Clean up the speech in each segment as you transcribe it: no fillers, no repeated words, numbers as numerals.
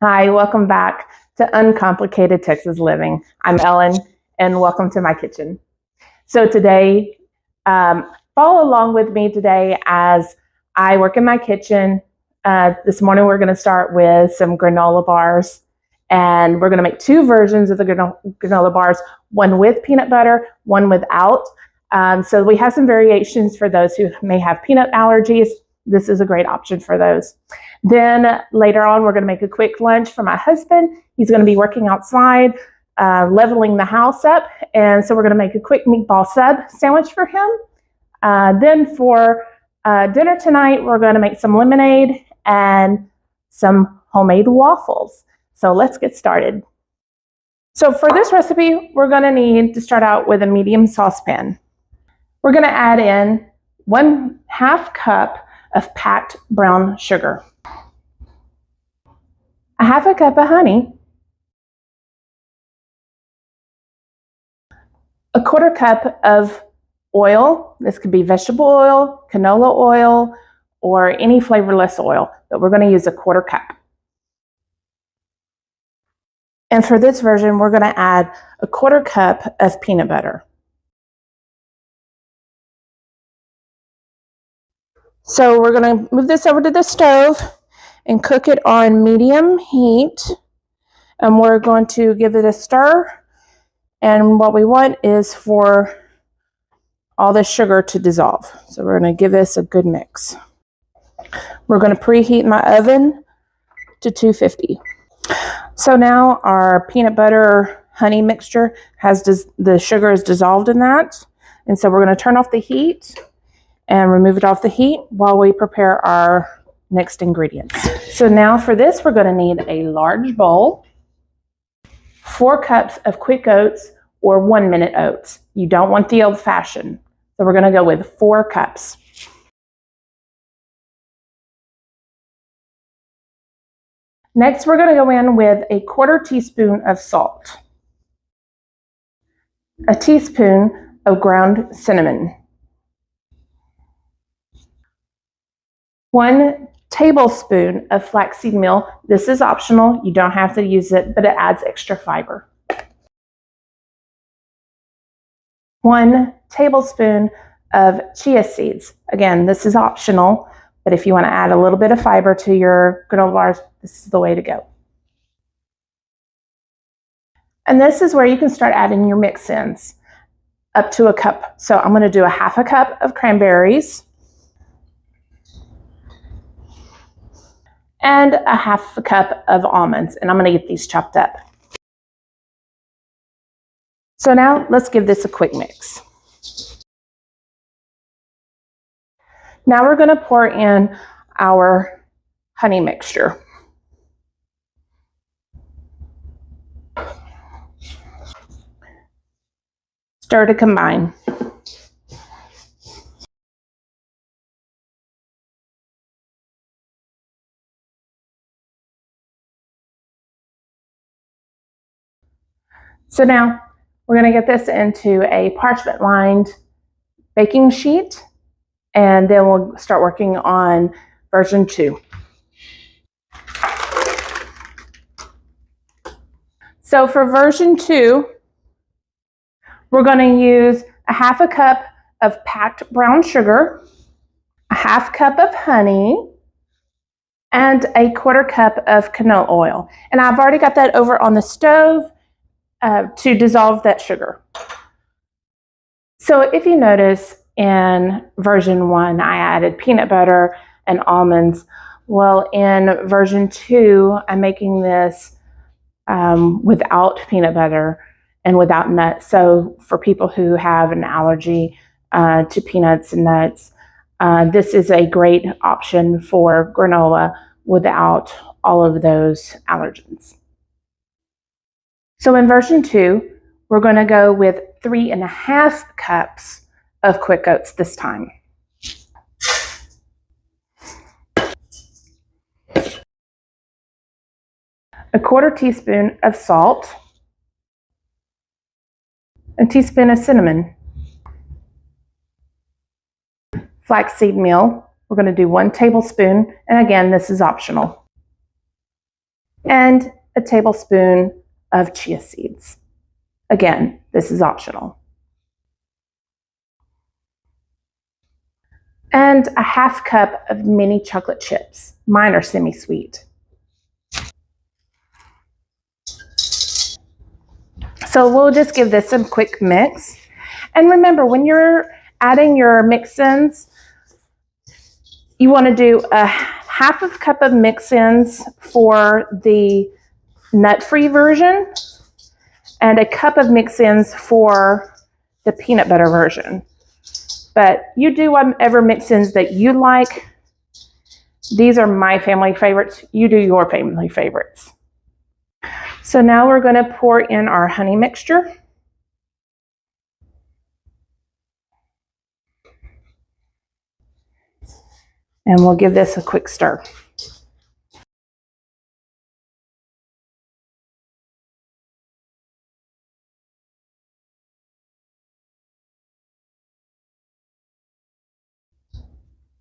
Hi, welcome back to Uncomplicated Texas Living. I'm Ellen, and welcome to my kitchen. So today, follow along with me today as I work in my kitchen. This morning, we're going to start with some granola bars, and we're going to make two versions of the granola bars, one with peanut butter, one without. So we have some variations for those who may have peanut allergies. This is a great option for those. Then later on, we're going to make a quick lunch for my husband. He's going to be working outside, leveling the house up. And so we're going to make a quick meatball sub sandwich for him. Then for dinner tonight, we're going to make some lemonade and some homemade waffles. So let's get started. So for this recipe, we're going to need to start out with a medium saucepan. We're going to add in 1/2 cup of packed brown sugar, 1/2 cup of honey, 1/4 cup of oil. This could be vegetable oil, canola oil, or any flavorless oil, but we're going to use 1/4 cup. And for this version, we're going to add 1/4 cup of peanut butter. So we're going to move this over to the stove and cook it on medium heat. And we're going to give it a stir. And what we want is for all the sugar to dissolve. So we're going to give this a good mix. We're going to preheat my oven to 250. So now our peanut butter honey mixture the sugar is dissolved in that. And so we're going to turn off the heat and remove it off the heat while we prepare our next ingredients. So now for this, we're going to need a large bowl, 4 cups of quick oats or 1-minute oats. You don't want the old-fashioned. So we're going to go with 4 cups. Next, we're going to go in with a 1/4 teaspoon of salt, a teaspoon of ground cinnamon, 1 tablespoon of flaxseed meal. This is optional. You don't have to use it, but it adds extra fiber. 1 tablespoon of chia seeds. Again, this is optional, but if you want to add a little bit of fiber to your granola bars, this is the way to go. And this is where you can start adding your mix-ins up to 1 cup. So I'm going to do 1/2 cup of cranberries and 1/2 cup of almonds, and I'm going to get these chopped up. So now let's give this a quick mix. Now we're going to pour in our honey mixture. Stir to combine. So now we're going to get this into a parchment lined baking sheet, and then we'll start working on version 2. So for version 2, we're going to use 1/2 cup of packed brown sugar, 1/2 cup of honey, and 1/4 cup of canola oil. And I've already got that over on the stove to dissolve that sugar. So if you notice in version 1, I added peanut butter and almonds. Well, in version 2, I'm making this without peanut butter and without nuts. So for people who have an allergy to peanuts and nuts, this is a great option for granola without all of those allergens. So in version 2, we're going to go with 3.5 cups of quick oats this time. A 1/4 teaspoon of salt, a teaspoon of cinnamon, flaxseed meal. We're going to do 1 tablespoon, and again, this is optional. and a tablespoon of chia seeds. Again, this is optional. And a half cup of mini chocolate chips. Mine are semi-sweet. So we'll just give this a quick mix. And remember, when you're adding your mix-ins, you want to do a half a cup of mix-ins for the nut-free version and a cup of mix-ins for the peanut butter version. But you do whatever mix-ins that you like. These are my family favorites. You do your family favorites. So now we're going to pour in our honey mixture. And we'll give this a quick stir.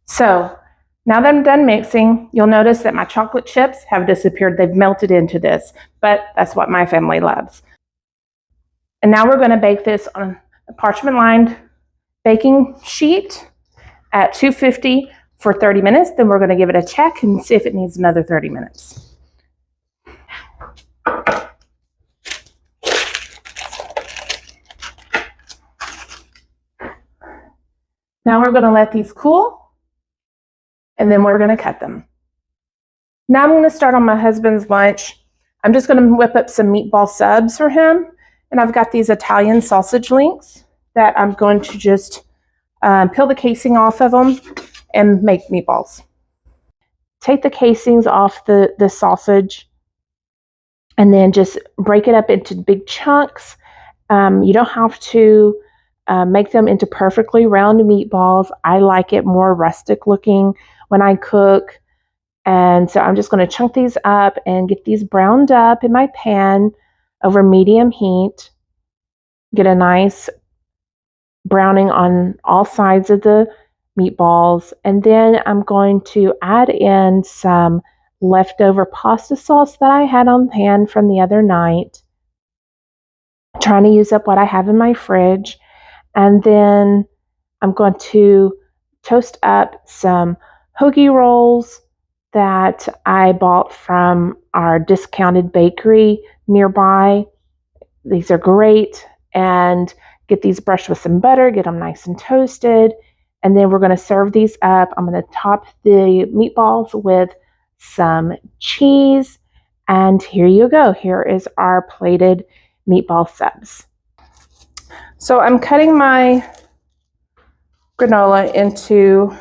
So now that I'm done mixing, you'll notice that my chocolate chips have disappeared. They've melted into this, but that's what my family loves. And now we're going to bake this on a parchment-lined baking sheet at 250 for 30 minutes. Then we're going to give it a check and see if it needs another 30 minutes. Now we're going to let these cool, and then we're going to cut them. Now I'm going to start on my husband's lunch. I'm just going to whip up some meatball subs for him. And I've got these Italian sausage links that I'm going to just peel the casing off of them and make meatballs. Take the casings off the sausage and then just break it up into big chunks. You don't have to make them into perfectly round meatballs. I like it more rustic looking when I cook. And so I'm just going to chunk these up and get these browned up in my pan over medium heat. Get a nice browning on all sides of the meatballs. And then I'm going to add in some leftover pasta sauce that I had on hand from the other night. Trying to use up what I have in my fridge. And then I'm going to toast up some hoagie rolls that I bought from our discounted bakery nearby. These are great. And get these brushed with some butter, get them nice and toasted. And then we're going to serve these up. I'm going to top the meatballs with some cheese. And here you go. Here is our plated meatball subs. So I'm cutting my granola into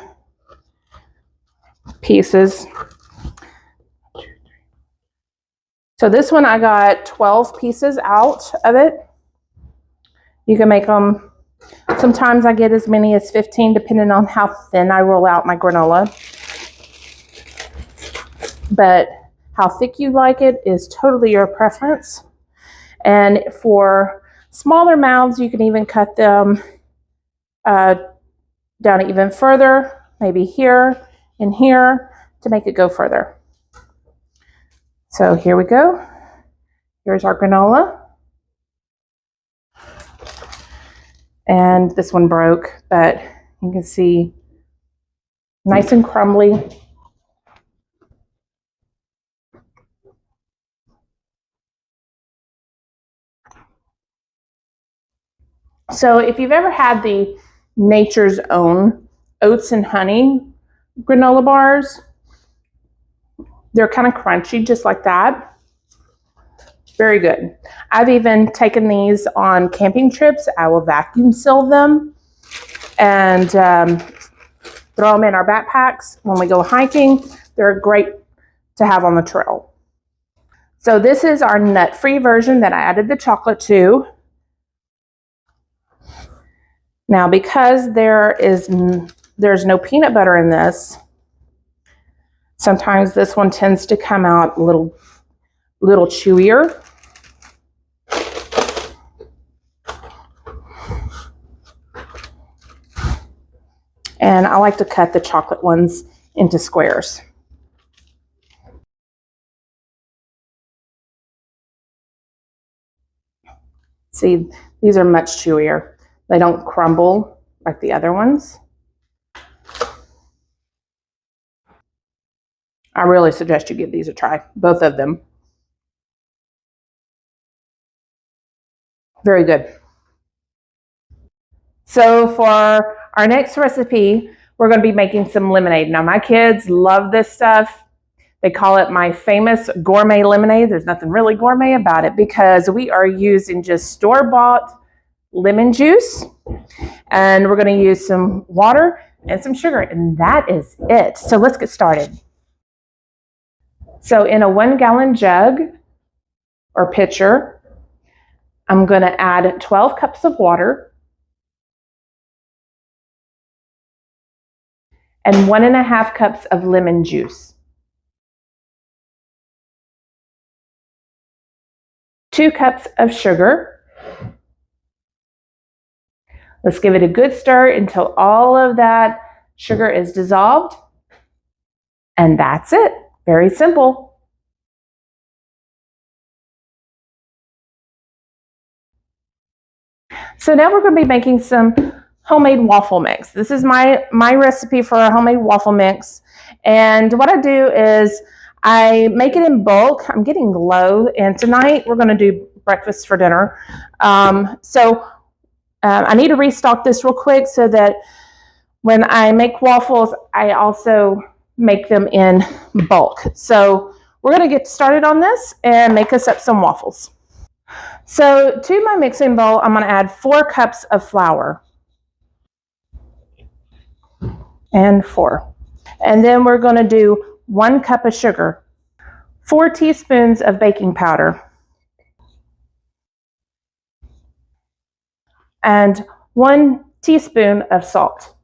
pieces. So this one I got 12 pieces out of it. You can make them, sometimes I get as many as 15 depending on how thin I roll out my granola. But how thick you like it is totally your preference. And for smaller mouths, you can even cut them down even further, maybe here and here to make it go further. So here we go. Here's our granola. And this one broke, but you can see nice and crumbly. So if you've ever had the Nature's Own oats and honey granola bars, they're kind of crunchy just like that. Very good. I've even taken these on camping trips. I will vacuum seal them and throw them in our backpacks when we go hiking. They're great to have on the trail. So this is our nut-free version that I added the chocolate to. Now, because there's no peanut butter in this, sometimes this one tends to come out a little chewier. And I like to cut the chocolate ones into squares. See, these are much chewier. They don't crumble like the other ones. I really suggest you give these a try, both of them. Very good. So for our next recipe, we're going to be making some lemonade. Now, my kids love this stuff. They call it my famous gourmet lemonade. There's nothing really gourmet about it because we are using just store-bought lemon juice, and we're going to use some water and some sugar, and that is it. So let's get started. So in a 1-gallon jug or pitcher, I'm going to add 12 cups of water and 1.5 cups of lemon juice. 2 cups of sugar. Let's give it a good stir until all of that sugar is dissolved. And that's it. Very simple. So now we're going to be making some homemade waffle mix. This is my recipe for a homemade waffle mix. And what I do is I make it in bulk. I'm getting low, and tonight we're going to do breakfast for dinner. I need to restock this real quick so that when I make waffles, I also make them in bulk. So we're going to get started on this and make us up some waffles. So to my mixing bowl, I'm going to add 4 cups of flour. And 4. And then we're going to do 1 cup of sugar, 4 teaspoons of baking powder, and 1 teaspoon of salt.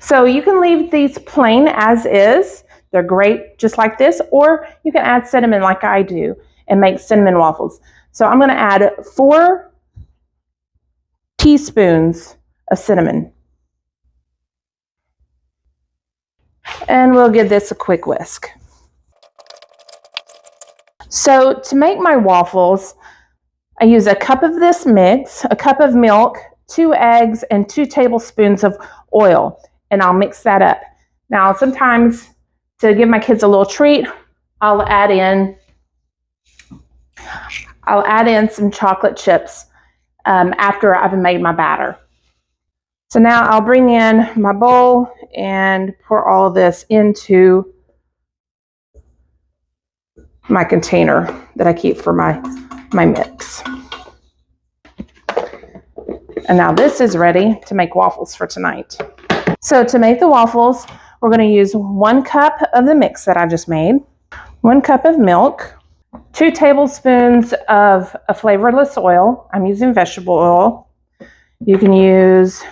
So you can leave these plain as is. They're great just like this, or you can add cinnamon like I do and make cinnamon waffles. So I'm going to add 4 teaspoons of cinnamon. And we'll give this a quick whisk. So to make my waffles, I use a cup of this mix, a cup of milk, 2 eggs, and 2 tablespoons of oil, and I'll mix that up. Now, sometimes to give my kids a little treat, I'll add in some chocolate chips after I've made my batter. So now I'll bring in my bowl and pour all of this into my container that I keep for my mix. And now this is ready to make waffles for tonight. So to make the waffles, we're going to use 1 cup of the mix that I just made, 1 cup of milk, 2 tablespoons of a flavorless oil. I'm using vegetable oil. You can use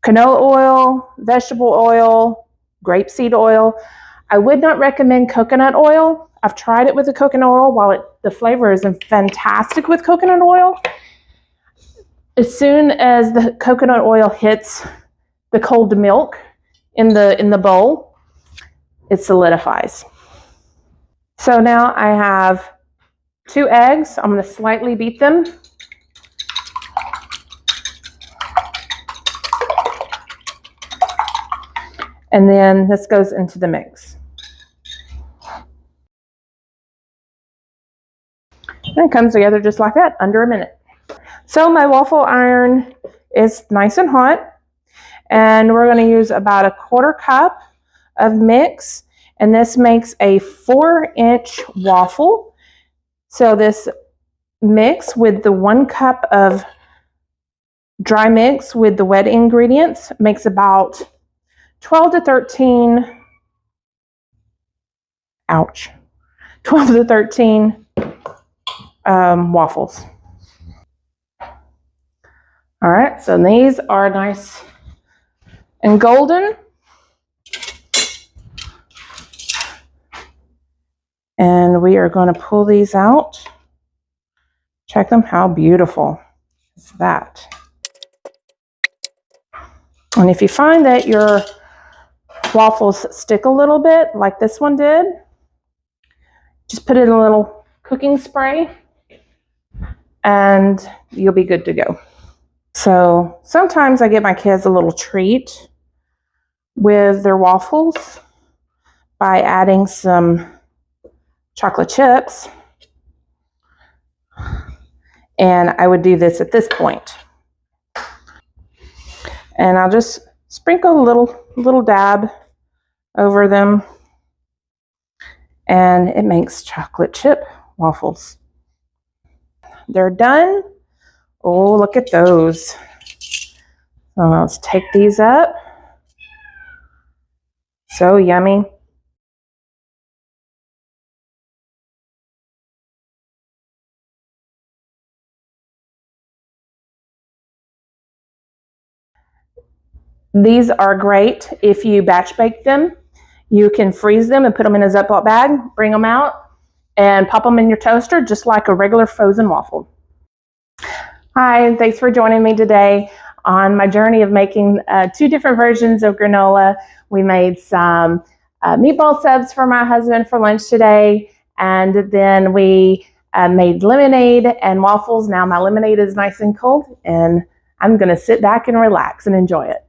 canola oil, vegetable oil, grapeseed oil. I would not recommend coconut oil. I've tried it with the coconut oil. While the flavor is fantastic with coconut oil, as soon as the coconut oil hits the cold milk in the bowl, it solidifies. So now I have 2 eggs. I'm going to slightly beat them. And then this goes into the mix. And it comes together just like that, under a minute. So my waffle iron is nice and hot. And we're going to use about 1/4 cup of mix. And this makes a 4-inch waffle. So this mix with the 1 cup of dry mix with the wet ingredients makes about 12 to 13 waffles. All right, so these are nice and golden. And we are going to pull these out. Check them, how beautiful is that? And if you find that your waffles stick a little bit, like this one did, just put it in a little cooking spray, and you'll be good to go. So sometimes I give my kids a little treat with their waffles by adding some chocolate chips. And I would do this at this point. And I'll just sprinkle a little dab over them. And it makes chocolate chip waffles. They're done. Oh, look at those. So let's take these up. So yummy. These are great if you batch bake them. You can freeze them and put them in a Ziploc bag, bring them out, and pop them in your toaster just like a regular frozen waffle. Hi, and thanks for joining me today on my journey of making 2 different versions of granola. We made some meatball subs for my husband for lunch today, and then we made lemonade and waffles. Now my lemonade is nice and cold, and I'm going to sit back and relax and enjoy it.